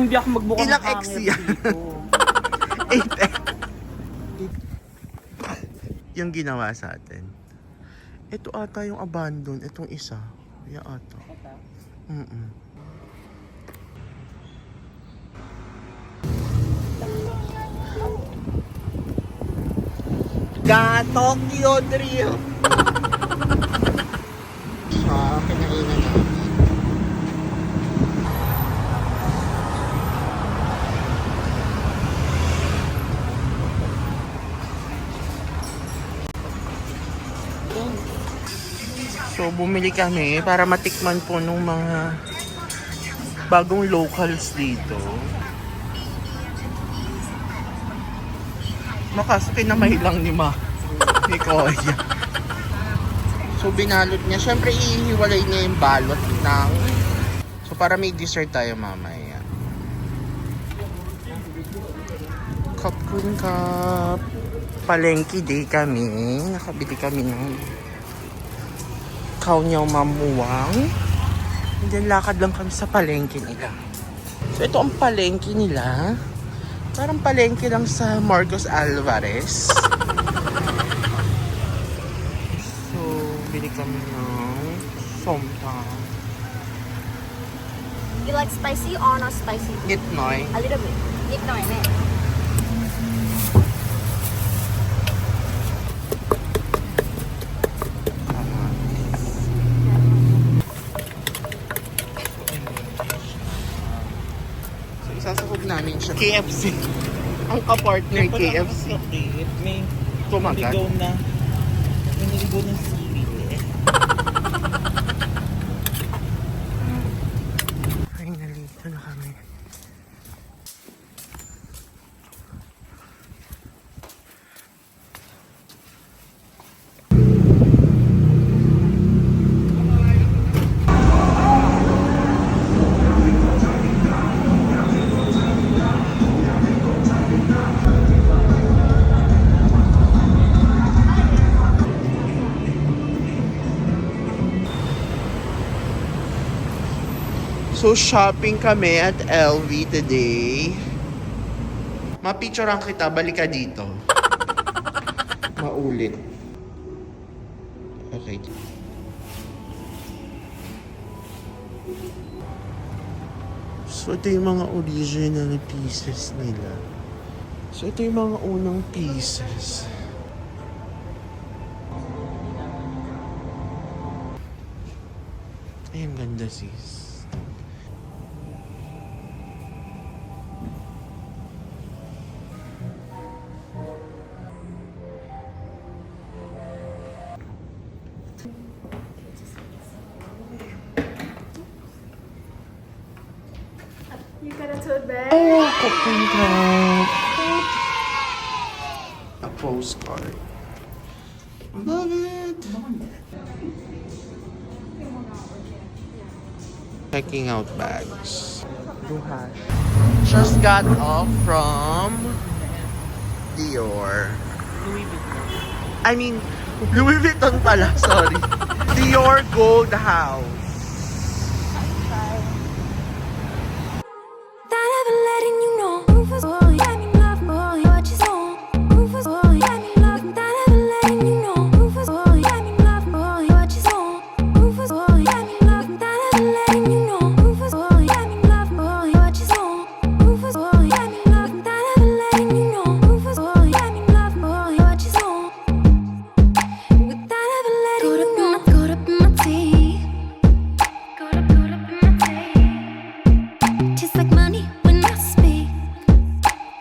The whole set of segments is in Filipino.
hindi ako magbuka ng Ilang X hanger yan? dito. 8X. Yung ginawa sa atin. Ito ata yung abandon. Itong isa. Yan ata. Gatok yun, Rio. Siya, kinainan namin. So, bumili kami para matikman po nung mga bagong locals dito. Makasukin na may lang ni Koya. So, binalot niya. Siyempre, ihiwalay niya yung balot ng... So, para may dessert tayo mamaya. Kapkun Cup. Palengke day kami. Nakabili kami ng kaunyaw mamuwang. And then, lakad lang kami sa palengke nila. So, ito ang palengke nila. Parang palengke lang sa Marcos Alvarez. So, bili kami ng somtang. You like spicy or not spicy? Gitnoy. A little bit. Ít nổi nè. So, isasakog namin siya. KFC. Ang kapartner KFC. May Kumagat. niligaw na. May niligaw ng seaweed eh. Finally, ito na kami. So, shopping kami at LV today. Mapicturean kita, balik ka dito. Maulit. Okay. So, ito yung mga original pieces nila. So, ito yung mga unang pieces. Ay, ang ganda sis. You got a tote bag? Oh, kapunta. A postcard. Love it. Checking out bags. Just got off from Dior. Louis Vuitton. I mean, Louis Vuitton pala, sorry. Dior Gold House. That ever letting you know Rufus boy, let me love boy, what you want Rufus boy, let me love that ever letting you know Rufus boy, let me love boy, what you want Rufus boy, let me love that ever letting you know Rufus boy, let me love boy, what you want Rufus boy, let me love that ever letting you know Rufus boy, let me love boy, what you want with that ever letting you know caught up in my tea caught up in my tea just like money when I speak.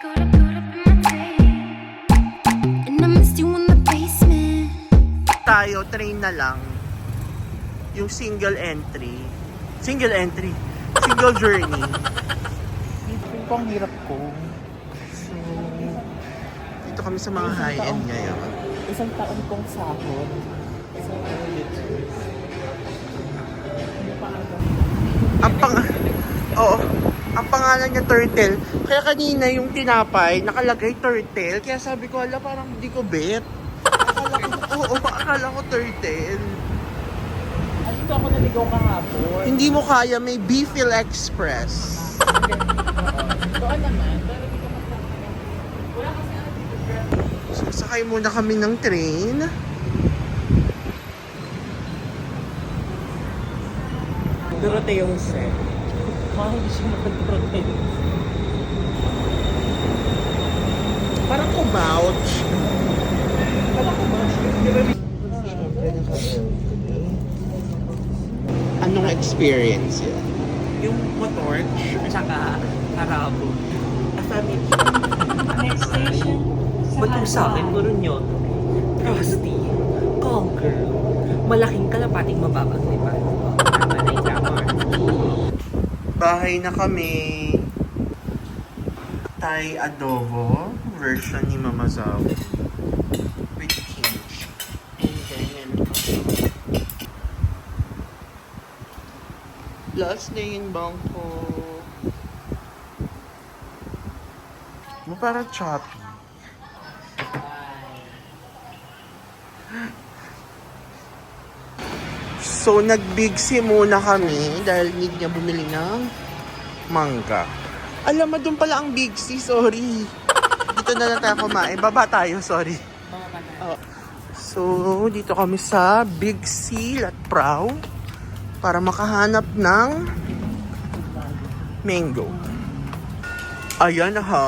Caught up in my day. And I missed you in the basement. Tayo, train na lang. Yung single entry. Single journey. Yung pang hirap ko. So, dito kami sa mga high-end ngayon. Isang taon kong sahod. Isang ulit. Ang pangalan niya Turtle. Kaya kanina yung tinapay, nakalagay Turtle. Kaya sabi ko, ala, parang hindi ko bet. Akala ko Turtle. Ay, dito ako naligaw kahapon. Hindi mo kaya, may Beefil Express. Oo. So, sakay muna kami ng train. Dorote yung set. Hindi siya mag-protect. Parang kumouch. Anong experience yun? Yung motor, at saka harabo. Family. Next station. Ba't yung sa akin, puro nyo? Rusty. Conquer. Malaking kalapating mababang, di ba? Tama na yung grammar. Bahay na kami. Thai adobo version ni Mama Zao with kimchi. And then last day in Bangkok. Mo para choppy. So, nag-Big C muna kami dahil need niya bumili ng mangga. Alam mo, doon pala ang Big C, sorry. Dito na lang tayo kumain. Baba tayo, sorry. Oh. So, dito kami sa Big C, Latprao, para makahanap ng mango. Ayan ha.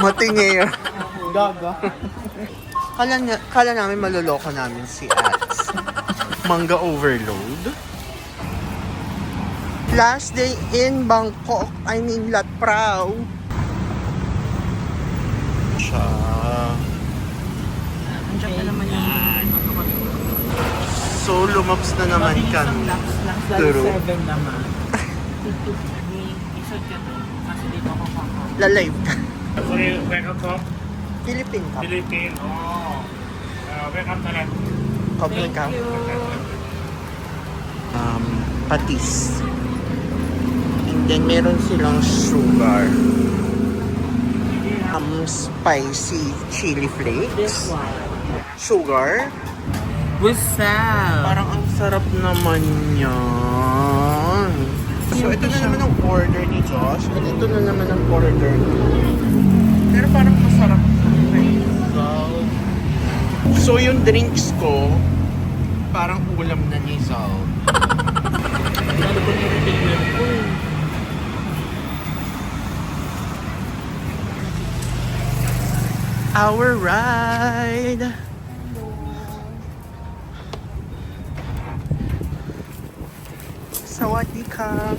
Matingi. Gaga. Kala namin maluloko namin si Ats. Manga overload. Last day in Bangkok. I mean, Latprao. Siya. Andiyan pa naman yung So, lumaps na naman kami. True. 7 naman. Isod ka to. Kasi dito ako kakain. La-live. Sorry, welcome from Philippine Cup. Philippines. Oh, welcome to that. Public Cup. Patis. And then, meron silang sugar. Spicy chili flakes. Sugar. What's up? Parang ang sarap naman yan. So, ito na naman ang order ni Josh. At ito na naman ang order ni. Pero parang masarap. So, yung drinks ko, parang ulam na ni Zal. Ano ko nilitingnan ko? Our ride. Sawadee ka.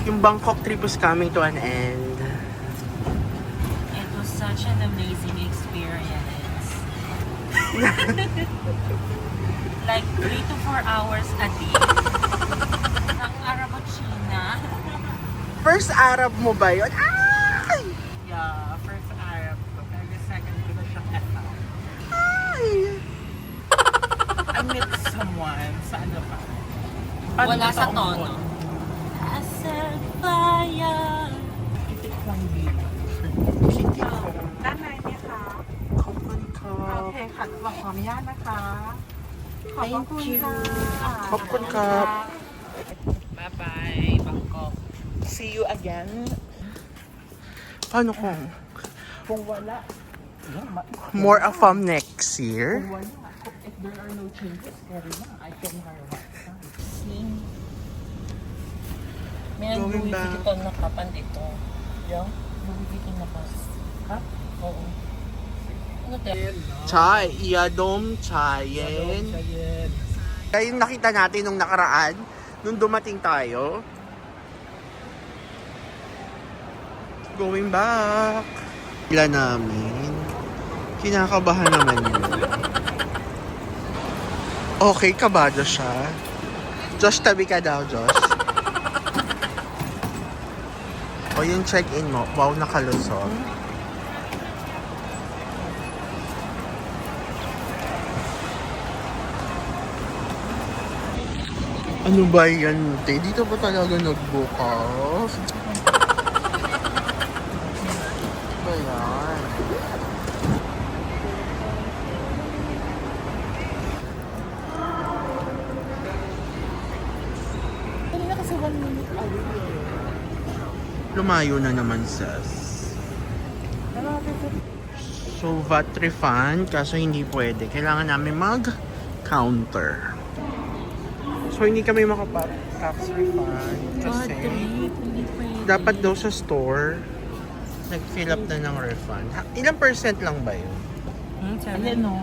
Yung Bangkok trip is coming to an end. It was such an amazing experience. Like 3 to 4 hours a day. Ng Arabo China. First Arab mo ba yun? Ay! Yeah, first Arab ko. Pero the second ko na siya F out. Ay! I met someone sa ano pa? Wala sa tono. I said fire. Itik lang dito. Nanay niya ka. Kapag ka. โอเคค่ะขออนุญาตนะคะ ขอบพระคุณค่ะ ขอบคุณครับ Bye-bye, Bangkok. See you again. Paano kung Kung wala, more afam next year? kung wala, if there are no changes, carry na. I can hire one. May ang Going Louis back. Vuitton na kapan dito. Yung Louis Vuitton na kas. Ha? Oo. Ano tayo? Chai, Iyadom, Chayen. Chayen. Kaya yung nakita natin nung nakaraan, nung dumating tayo. Going back. Ila namin. Kinakabahan naman yun. Okay, kabado siya. Josh, tabi ka daw, Josh. O yung check-in mo, wow, nakalusot. Ano ba yan, te? Dito ba talaga nagbukas? Ano ba yan? Kanina kasi 1 minute away eh. Lumayo na naman, sis. So, VAT refund, kaso hindi pwede. Kailangan namin mag-counter. So, hindi kami makapag-tax refund kasi dapat daw sa store, nag-fill up na ng refund. Ilang percent lang ba yun? Ayan o.